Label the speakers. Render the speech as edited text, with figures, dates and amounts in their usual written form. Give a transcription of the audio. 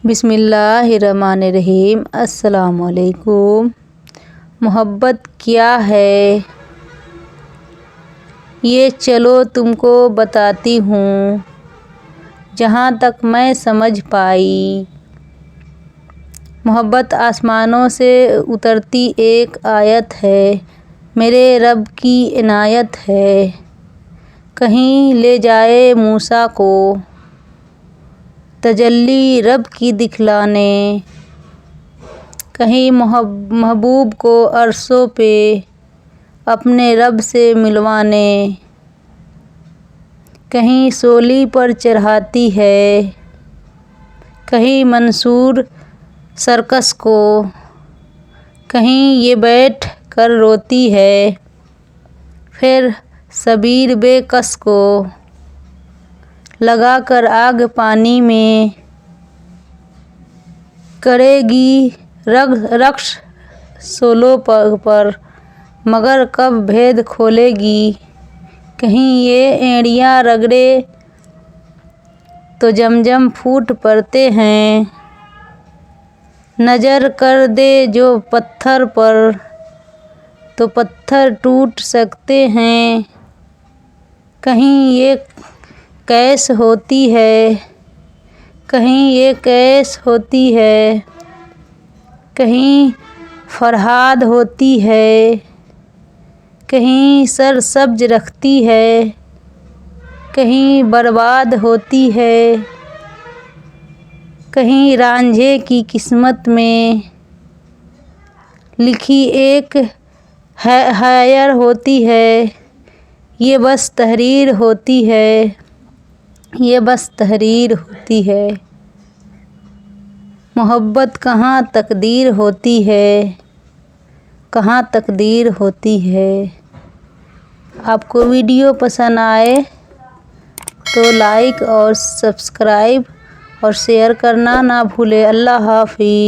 Speaker 1: بسم اللہ الرحمن الرحیم۔ السلام علیکم۔ محبت کیا ہے یہ چلو تم کو بتاتی ہوں، جہاں تک میں سمجھ پائی۔ محبت آسمانوں سے اترتی ایک آیت ہے، میرے رب کی عنایت ہے۔ کہیں لے جائے موسیٰ کو تجلی رب کی دکھلانے، کہیں محبوب کو عرصوں پہ اپنے رب سے ملوانے، کہیں سولی پر چڑھاتی ہے، کہیں منصور سرکس کو، کہیں یہ بیٹھ کر روتی ہے، پھر شبیر بے کس کو لگا کر آگ پانی میں کرے گی رقص شعلوں پر، مگر کب بھید کھولے گی۔ کہیں یہ اینڑیاں رگڑے تو زمزم پھوٹ پڑتے ہیں، نظر کر دے جو پتھر پر تو پتھر ٹوٹ سکتے ہیں۔ کہیں یہ کیس ہوتی ہے، کہیں یہ کیس ہوتی ہے، کہیں فرہاد ہوتی ہے، کہیں سر سبز رکھتی ہے، کہیں برباد ہوتی ہے، کہیں رانجھے کی قسمت میں لکھی ایک حیر ہوتی ہے۔ یہ بس تحریر ہوتی ہے، یہ بس تحریر ہوتی ہے۔ محبت کہاں تقدیر ہوتی ہے، کہاں تقدیر ہوتی ہے۔ آپ کو ویڈیو پسند آئے تو لائک اور سبسکرائب اور شیئر کرنا نہ بھولیں۔ اللہ حافظ۔